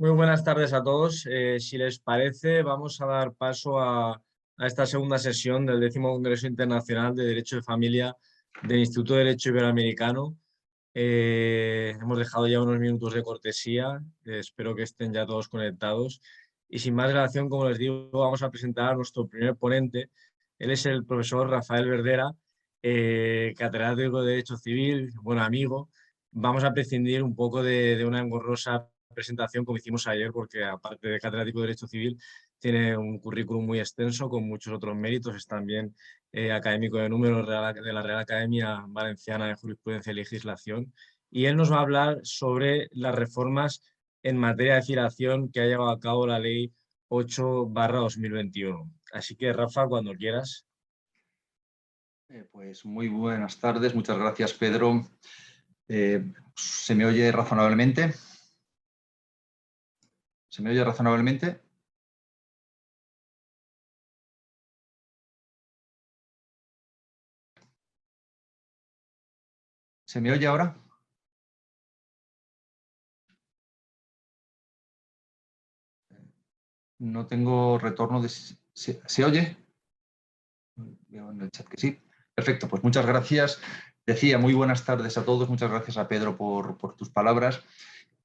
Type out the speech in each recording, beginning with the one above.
Muy buenas tardes a todos. Si les parece, vamos a dar paso a esta segunda sesión del 10º Congreso Internacional de Derecho de Familia del Instituto de Derecho Iberoamericano. Hemos dejado ya unos minutos de cortesía. Espero que estén ya todos conectados. Y sin más dilación, como les digo, vamos a presentar a nuestro primer ponente. Él es el profesor Rafael Verdera, catedrático de Derecho Civil, buen amigo. Vamos a prescindir un poco de una engorrosa presentación como hicimos ayer, porque aparte de catedrático de Derecho Civil, tiene un currículum muy extenso con muchos otros méritos. Es también académico de números de la Real Academia Valenciana de Jurisprudencia y Legislación. Y él nos va a hablar sobre las reformas en materia de filiación que ha llevado a cabo la Ley 8/2021. Así que, Rafa, cuando quieras. Pues muy buenas tardes, muchas gracias, Pedro. ¿Se me oye razonablemente? ¿Se me oye razonablemente? ¿Se me oye ahora? No tengo retorno de... ¿Se oye? Veo en el chat que sí. Perfecto, pues muchas gracias. Decía, muy buenas tardes a todos. Muchas gracias a Pedro por tus palabras.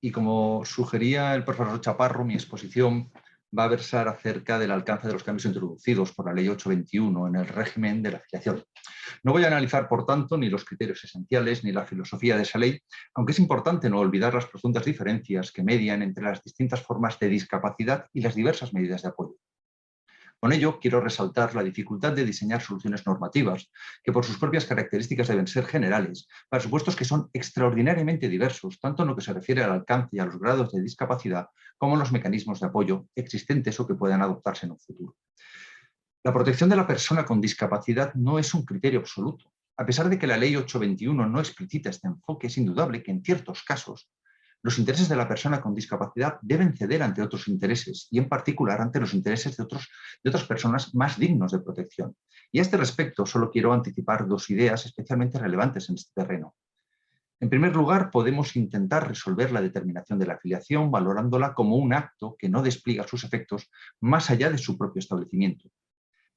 Y como sugería el profesor Chaparro, mi exposición va a versar acerca del alcance de los cambios introducidos por la Ley 821 en el régimen de la filiación. No voy a analizar, por tanto, ni los criterios esenciales ni la filosofía de esa ley, aunque es importante no olvidar las profundas diferencias que median entre las distintas formas de discapacidad y las diversas medidas de apoyo. Con ello, quiero resaltar la dificultad de diseñar soluciones normativas, que por sus propias características deben ser generales, para supuestos que son extraordinariamente diversos, tanto en lo que se refiere al alcance y a los grados de discapacidad, como en los mecanismos de apoyo existentes o que puedan adoptarse en un futuro. La protección de la persona con discapacidad no es un criterio absoluto. A pesar de que la Ley 821 no explicita este enfoque, es indudable que en ciertos casos los intereses de la persona con discapacidad deben ceder ante otros intereses y en particular ante los intereses de otras personas más dignos de protección. Y a este respecto solo quiero anticipar dos ideas especialmente relevantes en este terreno. En primer lugar, podemos intentar resolver la determinación de la filiación valorándola como un acto que no despliega sus efectos más allá de su propio establecimiento.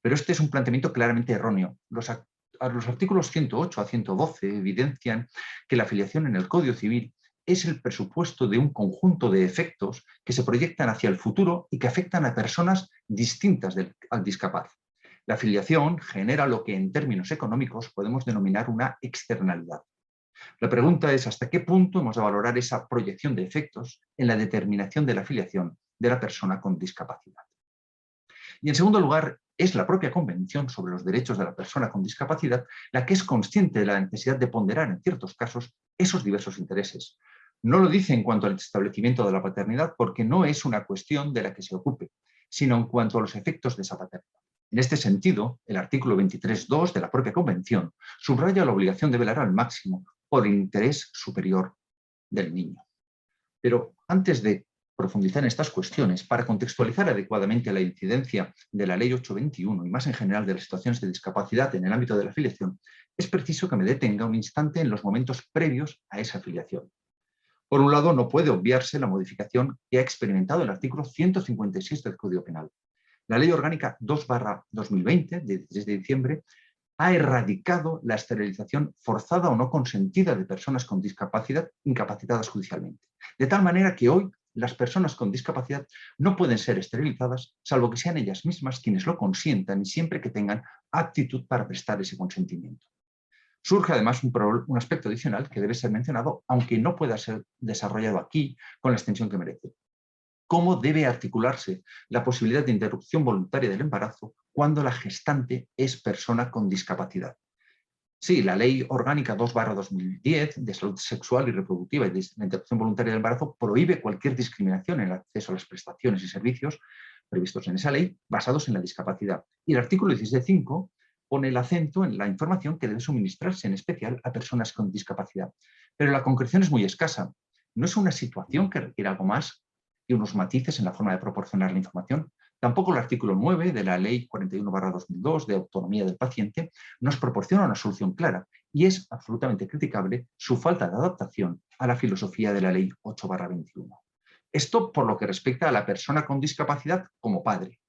Pero este es un planteamiento claramente erróneo. Los artículos 108 a 112 evidencian que la afiliación en el Código Civil es el presupuesto de un conjunto de efectos que se proyectan hacia el futuro y que afectan a personas distintas al discapaz. La afiliación genera lo que en términos económicos podemos denominar una externalidad. La pregunta es hasta qué punto hemos de valorar esa proyección de efectos en la determinación de la afiliación de la persona con discapacidad. Y en segundo lugar, es la propia Convención sobre los Derechos de la Persona con Discapacidad la que es consciente de la necesidad de ponderar en ciertos casos esos diversos intereses. No lo dice en cuanto al establecimiento de la paternidad porque no es una cuestión de la que se ocupe, sino en cuanto a los efectos de esa paternidad. En este sentido, el artículo 23.2 de la propia Convención subraya la obligación de velar al máximo por el interés superior del niño. Pero antes de profundizar en estas cuestiones, para contextualizar adecuadamente la incidencia de la Ley 821 y más en general de las situaciones de discapacidad en el ámbito de la afiliación, es preciso que me detenga un instante en los momentos previos a esa afiliación. Por un lado, no puede obviarse la modificación que ha experimentado el artículo 156 del Código Penal. La Ley Orgánica 2/2020, de 16 de diciembre, ha erradicado la esterilización forzada o no consentida de personas con discapacidad incapacitadas judicialmente. De tal manera que hoy las personas con discapacidad no pueden ser esterilizadas salvo que sean ellas mismas quienes lo consientan y siempre que tengan aptitud para prestar ese consentimiento. Surge además un aspecto adicional que debe ser mencionado, aunque no pueda ser desarrollado aquí con la extensión que merece. ¿Cómo debe articularse la posibilidad de interrupción voluntaria del embarazo cuando la gestante es persona con discapacidad? Sí, la Ley Orgánica 2/2010 de salud sexual y reproductiva y de la interrupción voluntaria del embarazo prohíbe cualquier discriminación en el acceso a las prestaciones y servicios previstos en esa ley basados en la discapacidad. Y el artículo 16.5 pone el acento en la información que debe suministrarse en especial a personas con discapacidad. Pero la concreción es muy escasa. No es una situación que requiere algo más que unos matices en la forma de proporcionar la información. Tampoco el artículo 9 de la Ley 41/2002 de autonomía del paciente nos proporciona una solución clara y es absolutamente criticable su falta de adaptación a la filosofía de la Ley 8/21. Esto por lo que respecta a la persona con discapacidad como padre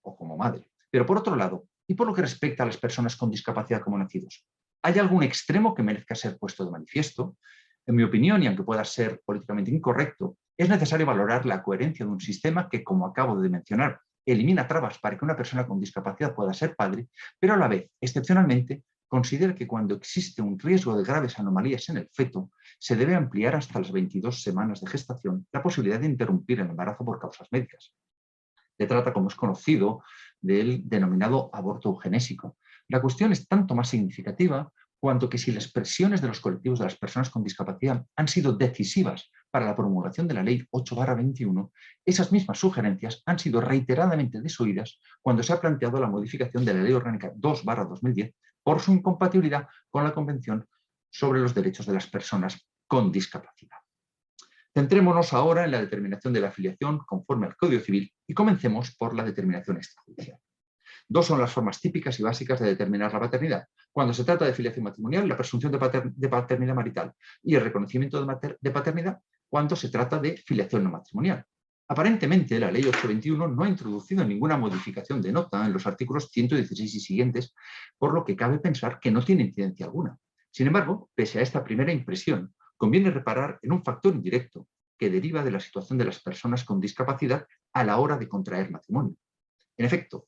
o como madre. Pero por otro lado, y por lo que respecta a las personas con discapacidad como nacidos, ¿hay algún extremo que merezca ser puesto de manifiesto? En mi opinión, y aunque pueda ser políticamente incorrecto, es necesario valorar la coherencia de un sistema que, como acabo de mencionar, elimina trabas para que una persona con discapacidad pueda ser padre, pero a la vez, excepcionalmente, considera que cuando existe un riesgo de graves anomalías en el feto, se debe ampliar hasta las 22 semanas de gestación la posibilidad de interrumpir el embarazo por causas médicas. Se trata, como es conocido, del denominado aborto eugenésico. La cuestión es tanto más significativa cuanto que si las presiones de los colectivos de las personas con discapacidad han sido decisivas para la promulgación de la Ley 8/21, esas mismas sugerencias han sido reiteradamente desoídas cuando se ha planteado la modificación de la Ley Orgánica 2/2010 por su incompatibilidad con la Convención sobre los Derechos de las Personas con Discapacidad. Centrémonos ahora en la determinación de la filiación conforme al Código Civil y comencemos por la determinación extrajudicial. Dos son las formas típicas y básicas de determinar la paternidad. Cuando se trata de filiación matrimonial, la presunción de paternidad marital y el reconocimiento de paternidad cuando se trata de filiación no matrimonial. Aparentemente, la Ley 821 no ha introducido ninguna modificación de nota en los artículos 116 y siguientes, por lo que cabe pensar que no tiene incidencia alguna. Sin embargo, pese a esta primera impresión, conviene reparar en un factor indirecto que deriva de la situación de las personas con discapacidad a la hora de contraer matrimonio. En efecto,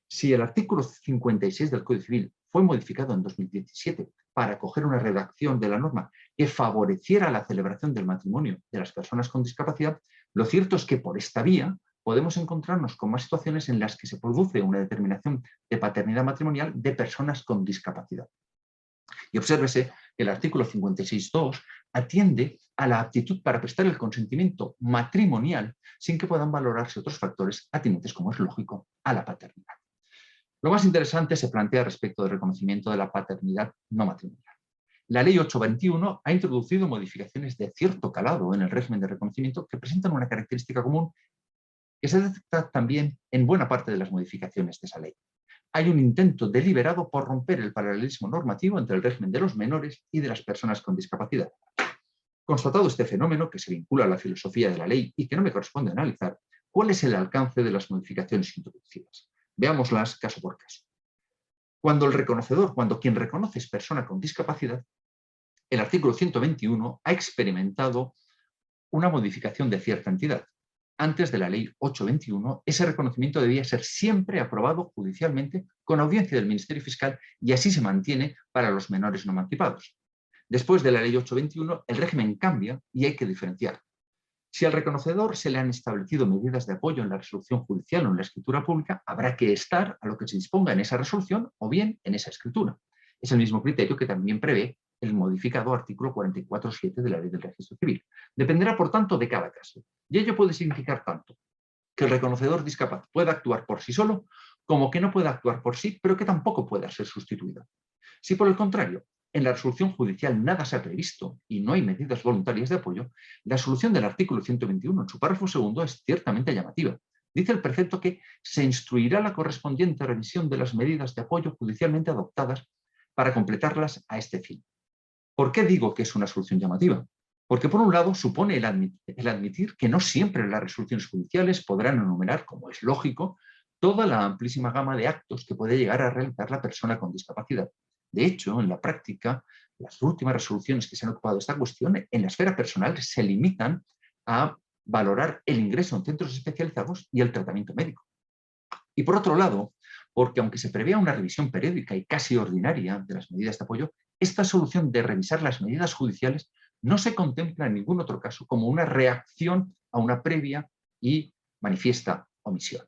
si el artículo 56 del Código Civil fue modificado en 2017 para acoger una redacción de la norma que favoreciera la celebración del matrimonio de las personas con discapacidad, lo cierto es que por esta vía podemos encontrarnos con más situaciones en las que se produce una determinación de paternidad matrimonial de personas con discapacidad. Y obsérvese que el artículo 56.2 atiende a la aptitud para prestar el consentimiento matrimonial sin que puedan valorarse otros factores atinentes, como es lógico, a la paternidad. Lo más interesante se plantea respecto del reconocimiento de la paternidad no matrimonial. La Ley 821 ha introducido modificaciones de cierto calado en el régimen de reconocimiento que presentan una característica común que se detecta también en buena parte de las modificaciones de esa ley. Hay un intento deliberado por romper el paralelismo normativo entre el régimen de los menores y de las personas con discapacidad. Constatado este fenómeno, que se vincula a la filosofía de la ley y que no me corresponde analizar, ¿cuál es el alcance de las modificaciones introducidas? Veámoslas caso por caso. Cuando quien reconoce es persona con discapacidad, el artículo 121 ha experimentado una modificación de cierta entidad. Antes de la Ley 821, ese reconocimiento debía ser siempre aprobado judicialmente con audiencia del Ministerio Fiscal y así se mantiene para los menores no emancipados. Después de la Ley 821, el régimen cambia y hay que diferenciar. Si al reconocedor se le han establecido medidas de apoyo en la resolución judicial o en la escritura pública, habrá que estar a lo que se disponga en esa resolución o bien en esa escritura. Es el mismo criterio que también prevé el modificado artículo 44.7 de la Ley del Registro Civil. Dependerá, por tanto, de cada caso. Y ello puede significar tanto que el reconocedor discapaz pueda actuar por sí solo, como que no pueda actuar por sí, pero que tampoco pueda ser sustituido. Si, por el contrario, en la resolución judicial nada se ha previsto y no hay medidas voluntarias de apoyo, la solución del artículo 121 en su párrafo segundo es ciertamente llamativa. Dice el precepto que se instruirá la correspondiente revisión de las medidas de apoyo judicialmente adoptadas para completarlas a este fin. ¿Por qué digo que es una solución llamativa? Porque por un lado supone el admitir que no siempre las resoluciones judiciales podrán enumerar, como es lógico, toda la amplísima gama de actos que puede llegar a realizar la persona con discapacidad. De hecho, en la práctica, las últimas resoluciones que se han ocupado de esta cuestión en la esfera personal se limitan a valorar el ingreso en centros especializados y el tratamiento médico. Y por otro lado, porque aunque se prevea una revisión periódica y casi ordinaria de las medidas de apoyo, esta solución de revisar las medidas judiciales no se contempla en ningún otro caso como una reacción a una previa y manifiesta omisión.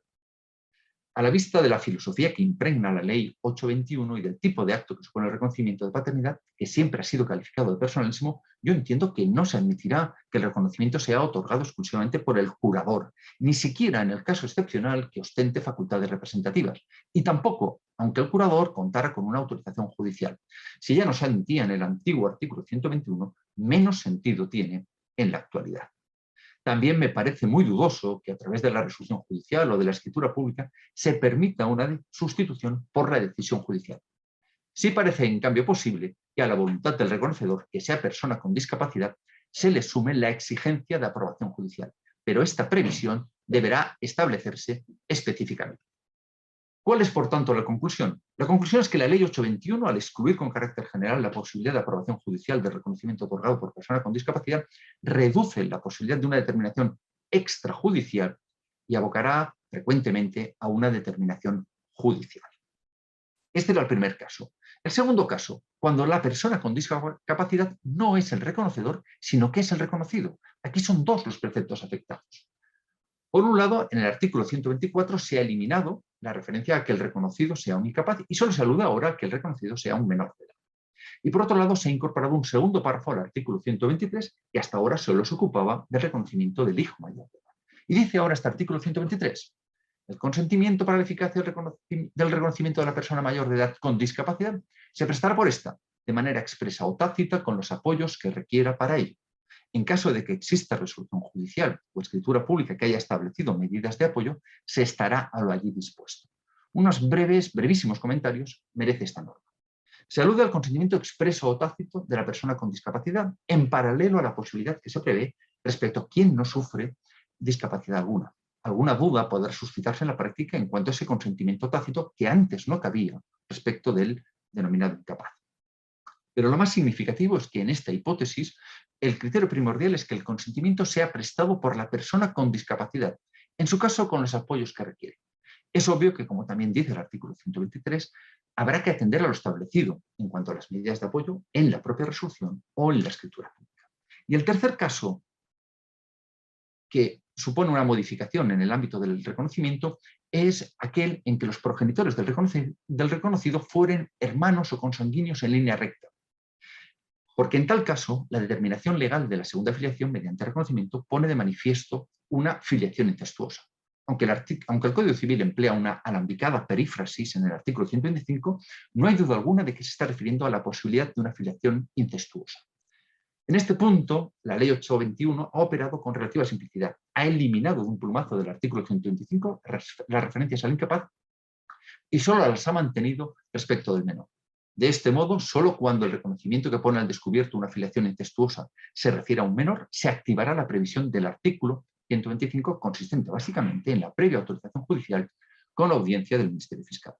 A la vista de la filosofía que impregna la Ley 821 y del tipo de acto que supone el reconocimiento de paternidad, que siempre ha sido calificado de personalismo, yo entiendo que no se admitirá que el reconocimiento sea otorgado exclusivamente por el jurador, ni siquiera en el caso excepcional que ostente facultades representativas, y tampoco, aunque el jurador contara con una autorización judicial. Si ya no se admitía en el antiguo artículo 121, menos sentido tiene en la actualidad. También me parece muy dudoso que a través de la resolución judicial o de la escritura pública se permita una sustitución por la decisión judicial. Sí parece, en cambio, posible que a la voluntad del reconocedor, que sea persona con discapacidad, se le sume la exigencia de aprobación judicial. pero esta previsión deberá establecerse específicamente. ¿Cuál es, por tanto, la conclusión? La conclusión es que la Ley 821, al excluir con carácter general la posibilidad de aprobación judicial del reconocimiento otorgado por persona con discapacidad, reduce la posibilidad de una determinación extrajudicial y abocará frecuentemente a una determinación judicial. Este era el primer caso. El segundo caso, cuando la persona con discapacidad no es el reconocedor, sino que es el reconocido. Aquí son dos los preceptos afectados. Por un lado, en el artículo 124 se ha eliminado la referencia a que el reconocido sea un incapaz y solo se alude ahora a que el reconocido sea un menor de edad. Y por otro lado, se ha incorporado un segundo párrafo al artículo 123 que hasta ahora solo se ocupaba del reconocimiento del hijo mayor de edad. Y dice ahora este artículo 123, el consentimiento para la eficacia del reconocimiento de la persona mayor de edad con discapacidad se prestará por esta, de manera expresa o tácita, con los apoyos que requiera para ello. En caso de que exista resolución judicial o escritura pública que haya establecido medidas de apoyo, se estará a lo allí dispuesto. Unos brevísimos comentarios merece esta norma. Se alude al consentimiento expreso o tácito de la persona con discapacidad, en paralelo a la posibilidad que se prevé respecto a quien no sufre discapacidad alguna. Alguna duda podrá suscitarse en la práctica en cuanto a ese consentimiento tácito que antes no cabía respecto del denominado incapaz. Pero lo más significativo es que en esta hipótesis el criterio primordial es que el consentimiento sea prestado por la persona con discapacidad, en su caso con los apoyos que requiere. Es obvio que, como también dice el artículo 123, habrá que atender a lo establecido en cuanto a las medidas de apoyo en la propia resolución o en la escritura pública. Y el tercer caso, que supone una modificación en el ámbito del reconocimiento, es aquel en que los progenitores del reconocido fueren hermanos o consanguíneos en línea recta. Porque en tal caso, la determinación legal de la segunda filiación mediante reconocimiento pone de manifiesto una filiación incestuosa. Aunque el Código Civil emplea una alambicada perífrasis en el artículo 125, no hay duda alguna de que se está refiriendo a la posibilidad de una filiación incestuosa. En este punto, la Ley 821 ha operado con relativa simplicidad. Ha eliminado de un plumazo del artículo 125 las referencias al incapaz y solo las ha mantenido respecto del menor. De este modo, solo cuando el reconocimiento que pone al descubierto una filiación incestuosa se refiere a un menor, se activará la previsión del artículo 125, consistente básicamente en la previa autorización judicial con audiencia del Ministerio Fiscal.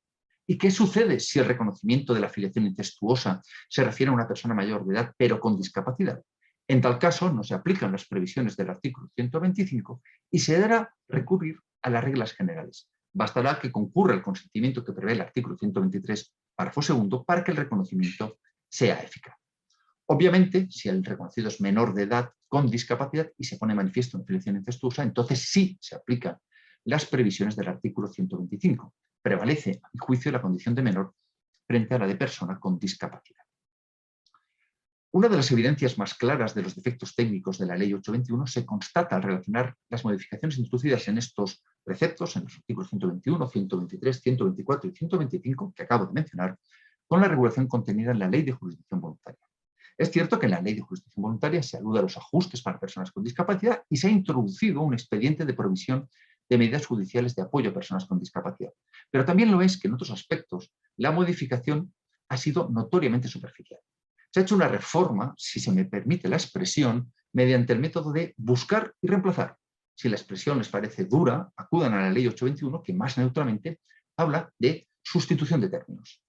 ¿Y qué sucede si el reconocimiento de la filiación incestuosa se refiere a una persona mayor de edad pero con discapacidad? En tal caso, no se aplican las previsiones del artículo 125 y se deberá recurrir a las reglas generales. Bastará que concurra el consentimiento que prevé el artículo 123, párrafo segundo, para que el reconocimiento sea eficaz. Obviamente, si el reconocido es menor de edad con discapacidad y se pone manifiesto una filiación incestuosa, entonces sí se aplican las previsiones del artículo 125. Prevalece, a mi juicio, la condición de menor frente a la de persona con discapacidad. Una de las evidencias más claras de los defectos técnicos de la Ley 821 se constata al relacionar las modificaciones introducidas en estos preceptos, en los artículos 121, 123, 124 y 125, que acabo de mencionar, con la regulación contenida en la Ley de Jurisdicción Voluntaria. Es cierto que en la Ley de Jurisdicción Voluntaria se alude a los ajustes para personas con discapacidad y se ha introducido un expediente de provisión de medidas judiciales de apoyo a personas con discapacidad. Pero también lo es que en otros aspectos la modificación ha sido notoriamente superficial. Se ha hecho una reforma, si se me permite la expresión, mediante el método de buscar y reemplazar. Si la expresión les parece dura, acudan a la Ley 821, que más neutramente habla de sustitución de términos.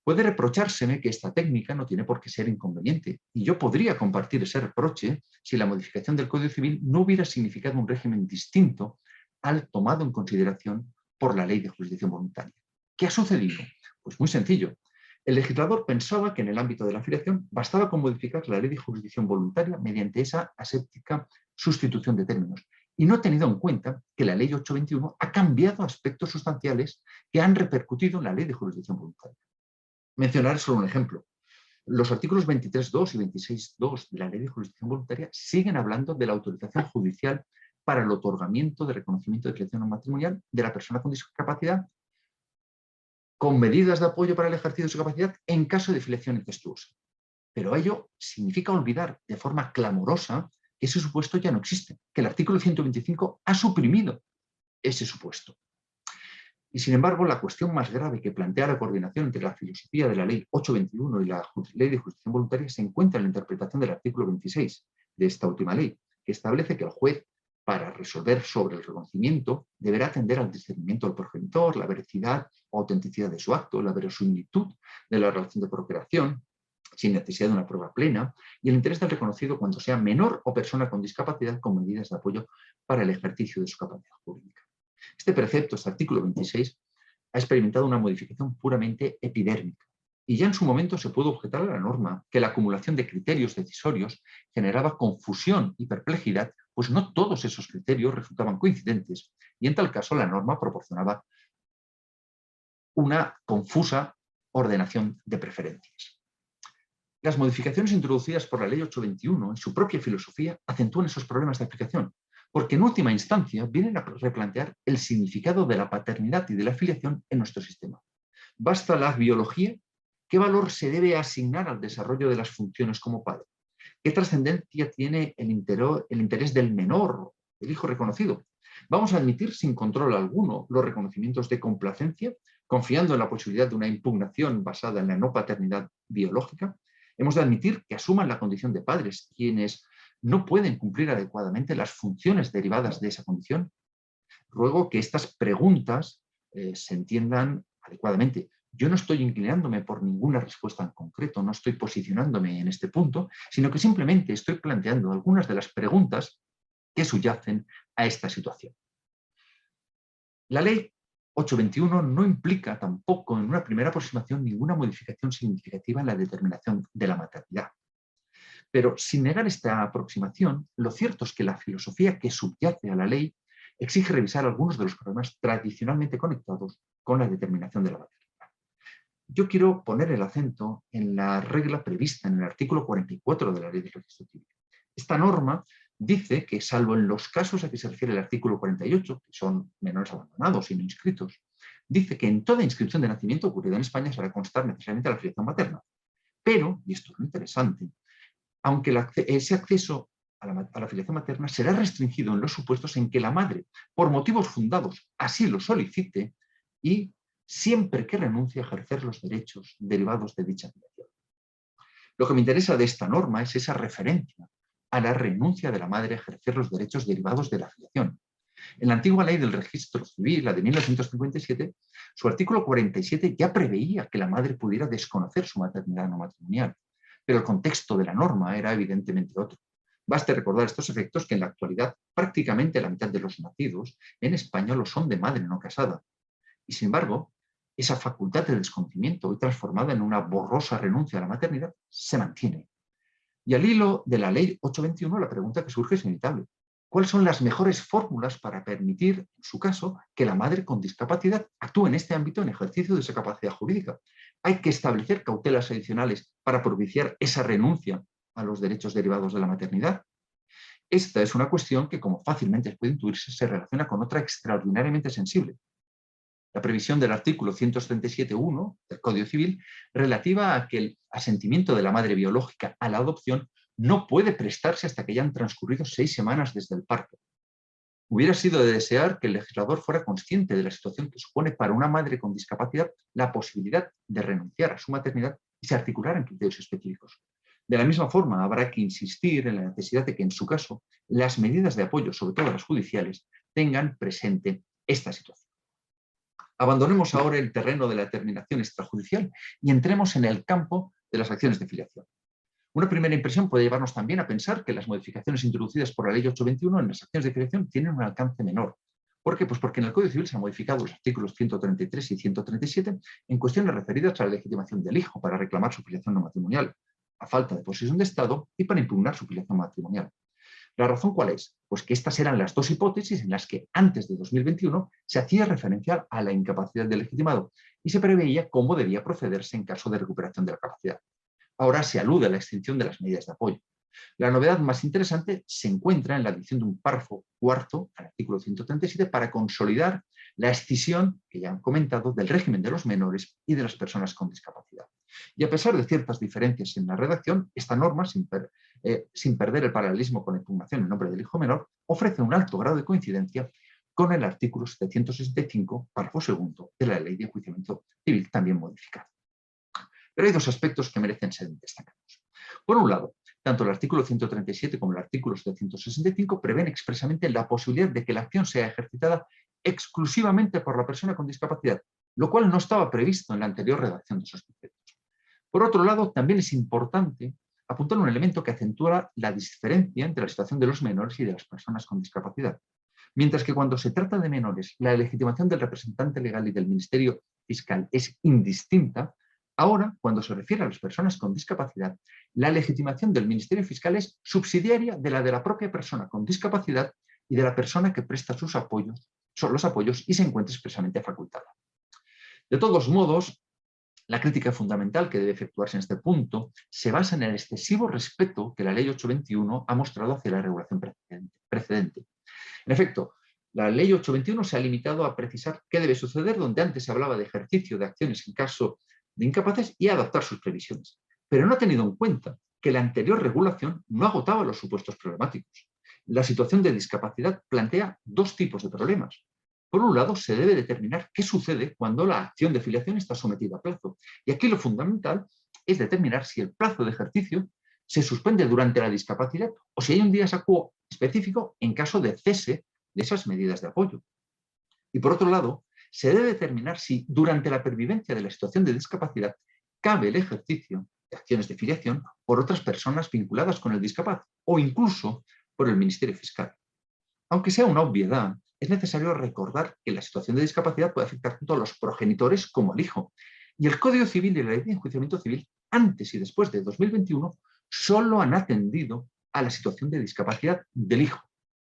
Puede reprochárseme que esta técnica no tiene por qué ser inconveniente, y yo podría compartir ese reproche si la modificación del Código Civil no hubiera significado un régimen distinto al tomado en consideración por la Ley de Jurisdicción Voluntaria. ¿Qué ha sucedido? Pues muy sencillo. El legislador pensaba que en el ámbito de la filiación bastaba con modificar la Ley de Jurisdicción Voluntaria mediante esa aséptica sustitución de términos, y no ha tenido en cuenta que la Ley 821 ha cambiado aspectos sustanciales que han repercutido en la Ley de Jurisdicción Voluntaria. Mencionar solo un ejemplo. Los artículos 23.2 y 26.2 de la Ley de Jurisdicción Voluntaria siguen hablando de la autorización judicial para el otorgamiento de reconocimiento de filiación matrimonial de la persona con discapacidad con medidas de apoyo para el ejercicio de su capacidad en caso de filiación incestuosa. Pero ello significa olvidar de forma clamorosa que ese supuesto ya no existe, que el artículo 125 ha suprimido ese supuesto. Y sin embargo, la cuestión más grave que plantea la coordinación entre la filosofía de la Ley 821 y la Ley de Jurisdicción Voluntaria se encuentra en la interpretación del artículo 26 de esta última ley, que establece que el juez para resolver sobre el reconocimiento, deberá atender al discernimiento del progenitor, la veracidad o autenticidad de su acto, la verosimilitud de la relación de procreación, sin necesidad de una prueba plena, y el interés del reconocido cuando sea menor o persona con discapacidad con medidas de apoyo para el ejercicio de su capacidad jurídica. Este precepto, este artículo 26, ha experimentado una modificación puramente epidérmica, y ya en su momento se pudo objetar a la norma que la acumulación de criterios decisorios generaba confusión y perplejidad, pues no todos esos criterios resultaban coincidentes, y en tal caso la norma proporcionaba una confusa ordenación de preferencias. Las modificaciones introducidas por la Ley 821 en su propia filosofía acentúan esos problemas de aplicación, porque en última instancia vienen a replantear el significado de la paternidad y de la filiación en nuestro sistema. ¿Basta la biología? ¿Qué valor se debe asignar al desarrollo de las funciones como padre? ¿Qué trascendencia tiene el interés del menor, el hijo reconocido? ¿Vamos a admitir sin control alguno los reconocimientos de complacencia, confiando en la posibilidad de una impugnación basada en la no paternidad biológica? ¿Hemos de admitir que asuman la condición de padres quienes no pueden cumplir adecuadamente las funciones derivadas de esa condición? Ruego que estas preguntas se entiendan adecuadamente. Yo no estoy inclinándome por ninguna respuesta en concreto, no estoy posicionándome en este punto, sino que simplemente estoy planteando algunas de las preguntas que subyacen a esta situación. La Ley 821 no implica tampoco en una primera aproximación ninguna modificación significativa en la determinación de la maternidad. Pero sin negar esta aproximación, lo cierto es que la filosofía que subyace a la ley exige revisar algunos de los problemas tradicionalmente conectados con la determinación de la maternidad. Yo quiero poner el acento en la regla prevista en el artículo 44 de la Ley del Registro Civil. Esta norma dice que, salvo en los casos a que se refiere el artículo 48, que son menores abandonados y no inscritos, dice que en toda inscripción de nacimiento ocurrida en España se hará constar necesariamente la filiación materna. Pero, y esto es lo interesante, aunque ese acceso a la filiación materna será restringido en los supuestos en que la madre, por motivos fundados, así lo solicite y siempre que renuncie a ejercer los derechos derivados de dicha filiación. Lo que me interesa de esta norma es esa referencia a la renuncia de la madre a ejercer los derechos derivados de la filiación. En la antigua Ley del Registro Civil, la de 1957, su artículo 47 ya preveía que la madre pudiera desconocer su maternidad no matrimonial, pero el contexto de la norma era evidentemente otro. Baste recordar estos efectos que en la actualidad prácticamente la mitad de los nacidos en España lo son de madre no casada. Y sin embargo, esa facultad de desconocimiento, hoy transformada en una borrosa renuncia a la maternidad, se mantiene. Y al hilo de la Ley 821, la pregunta que surge es inevitable. ¿Cuáles son las mejores fórmulas para permitir, en su caso, que la madre con discapacidad actúe en este ámbito en ejercicio de esa capacidad jurídica? ¿Hay que establecer cautelas adicionales para propiciar esa renuncia a los derechos derivados de la maternidad? Esta es una cuestión que, como fácilmente puede intuirse, se relaciona con otra extraordinariamente sensible. La previsión del artículo 137.1 del Código Civil relativa a que el asentimiento de la madre biológica a la adopción no puede prestarse hasta que hayan transcurrido 6 semanas desde el parto. Hubiera sido de desear que el legislador fuera consciente de la situación que supone para una madre con discapacidad la posibilidad de renunciar a su maternidad y se articularan criterios específicos. De la misma forma, habrá que insistir en la necesidad de que, en su caso, las medidas de apoyo, sobre todo las judiciales, tengan presente esta situación. Abandonemos ahora el terreno de la determinación extrajudicial y entremos en el campo de las acciones de filiación. Una primera impresión puede llevarnos también a pensar que las modificaciones introducidas por la Ley 821 en las acciones de filiación tienen un alcance menor. ¿Por qué? Pues porque en el Código Civil se han modificado los artículos 133 y 137 en cuestiones referidas a la legitimación del hijo para reclamar su filiación no matrimonial, a falta de posesión de Estado y para impugnar su filiación matrimonial. ¿La razón cuál es? Pues que estas eran las dos hipótesis en las que antes de 2021 se hacía referencia a la incapacidad del legitimado y se preveía cómo debía procederse en caso de recuperación de la capacidad. Ahora se alude a la extinción de las medidas de apoyo. La novedad más interesante se encuentra en la adición de un párrafo cuarto al artículo 137 para consolidar la escisión, que ya han comentado, del régimen de los menores y de las personas con discapacidad. Y a pesar de ciertas diferencias en la redacción, esta norma, sin perder el paralelismo con la impugnación en nombre del hijo menor, ofrece un alto grado de coincidencia con el artículo 765, párrafo segundo, de la Ley de Enjuiciamiento Civil, también modificado. Pero hay dos aspectos que merecen ser destacados. Por un lado, tanto el artículo 137 como el artículo 765 prevén expresamente la posibilidad de que la acción sea ejercitada exclusivamente por la persona con discapacidad, lo cual no estaba previsto en la anterior redacción de esos preceptos. Por otro lado, también es importante apuntar un elemento que acentúa la diferencia entre la situación de los menores y de las personas con discapacidad. Mientras que cuando se trata de menores, la legitimación del representante legal y del Ministerio Fiscal es indistinta, ahora, cuando se refiere a las personas con discapacidad, la legitimación del Ministerio Fiscal es subsidiaria de la propia persona con discapacidad y de la persona que presta los apoyos y se encuentra expresamente facultada. De todos modos, la crítica fundamental que debe efectuarse en este punto se basa en el excesivo respeto que la Ley 821 ha mostrado hacia la regulación precedente. En efecto, la Ley 821 se ha limitado a precisar qué debe suceder donde antes se hablaba de ejercicio de acciones en caso de incapaces y adaptar sus previsiones. Pero no ha tenido en cuenta que la anterior regulación no agotaba los supuestos problemáticos. La situación de discapacidad plantea dos tipos de problemas. Por un lado, se debe determinar qué sucede cuando la acción de filiación está sometida a plazo. Y aquí lo fundamental es determinar si el plazo de ejercicio se suspende durante la discapacidad o si hay un días a quo específico en caso de cese de esas medidas de apoyo. Y por otro lado, se debe determinar si durante la pervivencia de la situación de discapacidad cabe el ejercicio de acciones de filiación por otras personas vinculadas con el discapaz o incluso por el Ministerio Fiscal. Aunque sea una obviedad, es necesario recordar que la situación de discapacidad puede afectar tanto a los progenitores como al hijo. Y el Código Civil y la Ley de Enjuiciamiento Civil, antes y después de 2021, solo han atendido a la situación de discapacidad del hijo.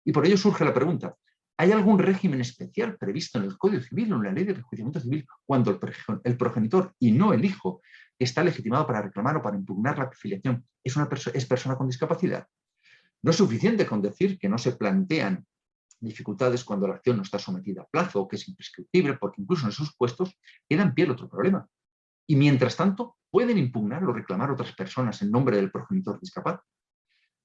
Y por ello surge la pregunta, ¿hay algún régimen especial previsto en el Código Civil o en la Ley de Enjuiciamiento Civil cuando el progenitor y no el hijo está legitimado para reclamar o para impugnar la filiación es persona con discapacidad? No es suficiente con decir que no se plantean dificultades cuando la acción no está sometida a plazo o que es imprescriptible, porque incluso en esos supuestos queda en pie el otro problema. Y mientras tanto, pueden impugnar o reclamar otras personas en nombre del progenitor discapaz.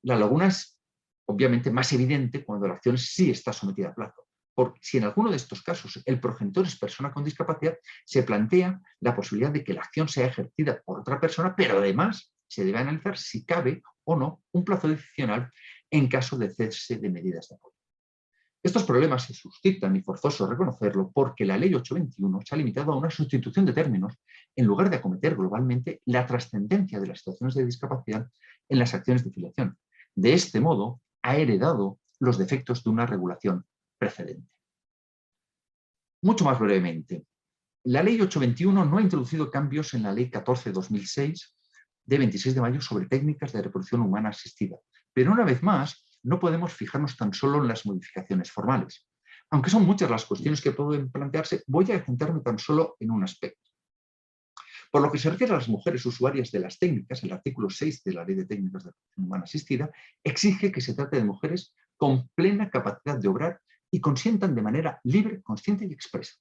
La laguna es obviamente más evidente cuando la acción sí está sometida a plazo, porque si en alguno de estos casos el progenitor es persona con discapacidad, se plantea la posibilidad de que la acción sea ejercida por otra persona, pero además se debe analizar si cabe o no un plazo adicional en caso de cese de medidas de apoyo. Estos problemas se suscitan, y forzoso reconocerlo, porque la Ley 821 se ha limitado a una sustitución de términos en lugar de acometer globalmente la trascendencia de las situaciones de discapacidad en las acciones de filiación. De este modo, ha heredado los defectos de una regulación precedente. Mucho más brevemente, la Ley 821 no ha introducido cambios en la Ley 14/2006 de 26 de mayo sobre técnicas de reproducción humana asistida, pero una vez más, no podemos fijarnos tan solo en las modificaciones formales. Aunque son muchas las cuestiones que pueden plantearse, voy a centrarme tan solo en un aspecto. Por lo que se refiere a las mujeres usuarias de las técnicas, el artículo 6 de la Ley de Técnicas de Reproducción Humana Asistida exige que se trate de mujeres con plena capacidad de obrar y consientan de manera libre, consciente y expresa.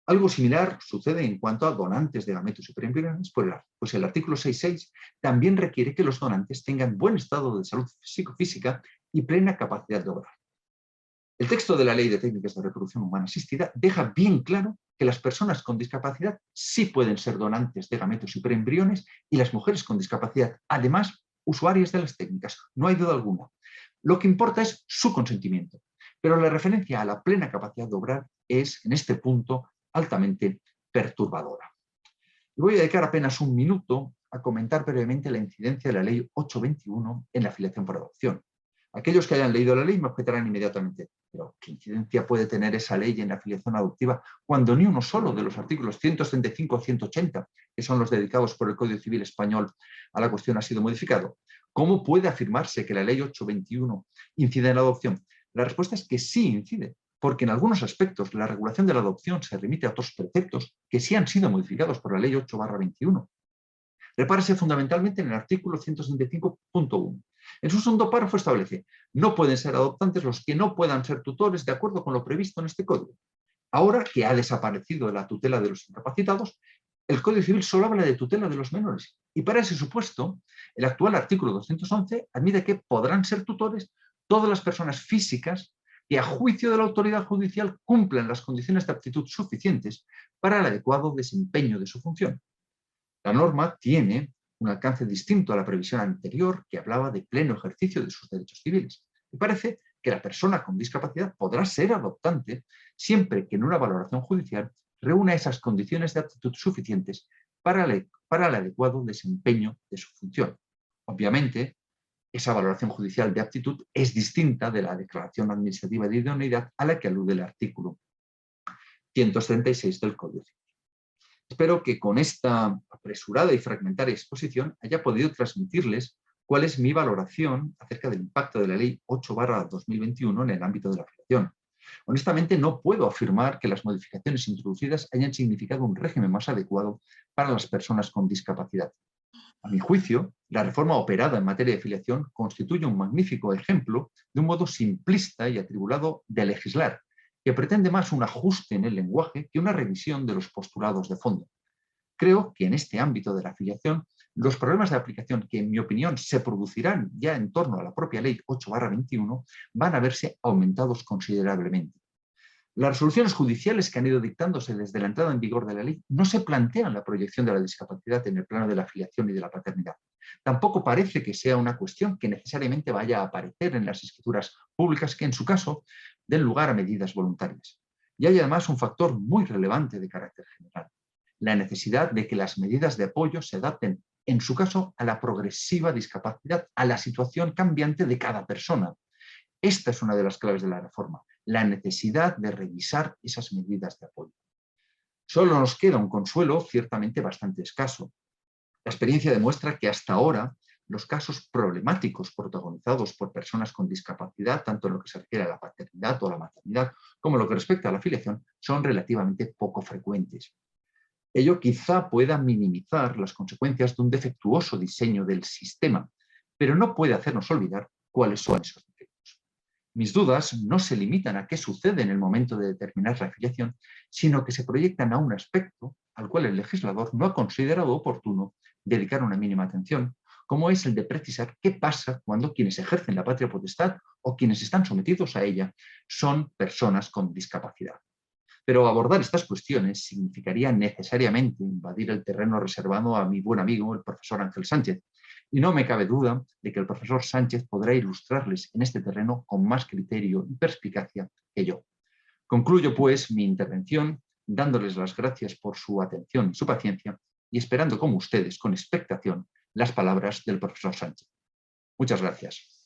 Algo similar sucede en cuanto a donantes de gametos y preembriones, pues el artículo 6.6 también requiere que los donantes tengan buen estado de salud psicofísica y plena capacidad de obrar. El texto de la Ley de Técnicas de Reproducción Humana Asistida deja bien claro que las personas con discapacidad sí pueden ser donantes de gametos y preembriones y las mujeres con discapacidad, además, usuarias de las técnicas. No hay duda alguna. Lo que importa es su consentimiento. Pero la referencia a la plena capacidad de obrar es, en este punto, altamente perturbadora. Y voy a dedicar apenas un minuto a comentar brevemente la incidencia de la Ley 821 en la filiación por adopción. Aquellos que hayan leído la ley me objetarán inmediatamente, pero ¿qué incidencia puede tener esa ley en la filiación adoptiva cuando ni uno solo de los artículos 135 o 180, que son los dedicados por el Código Civil español a la cuestión, ha sido modificado? ¿Cómo puede afirmarse que la Ley 821 incide en la adopción? La respuesta es que sí incide, porque en algunos aspectos la regulación de la adopción se remite a otros preceptos que sí han sido modificados por la Ley 8/21. Repárese fundamentalmente en el artículo 165.1. En su segundo párrafo establece: no pueden ser adoptantes los que no puedan ser tutores de acuerdo con lo previsto en este código. Ahora que ha desaparecido la tutela de los incapacitados, el Código Civil solo habla de tutela de los menores. Y para ese supuesto, el actual artículo 211 admite que podrán ser tutores todas las personas físicas que a juicio de la autoridad judicial cumplan las condiciones de aptitud suficientes para el adecuado desempeño de su función. La norma tiene un alcance distinto a la previsión anterior que hablaba de pleno ejercicio de sus derechos civiles. Me parece que la persona con discapacidad podrá ser adoptante siempre que en una valoración judicial reúna esas condiciones de aptitud suficientes para el adecuado desempeño de su función. Obviamente, esa valoración judicial de aptitud es distinta de la declaración administrativa de idoneidad a la que alude el artículo 136 del Código Civil. Espero que con esta apresurada y fragmentaria exposición haya podido transmitirles cuál es mi valoración acerca del impacto de la Ley 8/2021 en el ámbito de la afiliación. Honestamente, no puedo afirmar que las modificaciones introducidas hayan significado un régimen más adecuado para las personas con discapacidad. A mi juicio, la reforma operada en materia de filiación constituye un magnífico ejemplo de un modo simplista y atribulado de legislar, que pretende más un ajuste en el lenguaje que una revisión de los postulados de fondo. Creo que en este ámbito de la afiliación, los problemas de aplicación que, en mi opinión, se producirán ya en torno a la propia Ley 8/21 van a verse aumentados considerablemente. Las resoluciones judiciales que han ido dictándose desde la entrada en vigor de la ley no se plantean la proyección de la discapacidad en el plano de la afiliación y de la paternidad. Tampoco parece que sea una cuestión que necesariamente vaya a aparecer en las escrituras públicas que, en su caso, den lugar a medidas voluntarias. Y hay además un factor muy relevante de carácter general: la necesidad de que las medidas de apoyo se adapten, en su caso, a la progresiva discapacidad, a la situación cambiante de cada persona. Esta es una de las claves de la reforma, la necesidad de revisar esas medidas de apoyo. Solo nos queda un consuelo ciertamente bastante escaso. La experiencia demuestra que hasta ahora los casos problemáticos protagonizados por personas con discapacidad, tanto en lo que se refiere a la paternidad o a la maternidad, como en lo que respecta a la afiliación, son relativamente poco frecuentes. Ello quizá pueda minimizar las consecuencias de un defectuoso diseño del sistema, pero no puede hacernos olvidar cuáles son esos defectos. Mis dudas no se limitan a qué sucede en el momento de determinar la afiliación, sino que se proyectan a un aspecto al cual el legislador no ha considerado oportuno dedicar una mínima atención, como es el de precisar qué pasa cuando quienes ejercen la patria potestad o quienes están sometidos a ella son personas con discapacidad. Pero abordar estas cuestiones significaría necesariamente invadir el terreno reservado a mi buen amigo, el profesor Ángel Sánchez, y no me cabe duda de que el profesor Sánchez podrá ilustrarles en este terreno con más criterio y perspicacia que yo. Concluyo, pues, mi intervención dándoles las gracias por su atención y su paciencia y esperando, como ustedes, con expectación, las palabras del profesor Sánchez. Muchas gracias.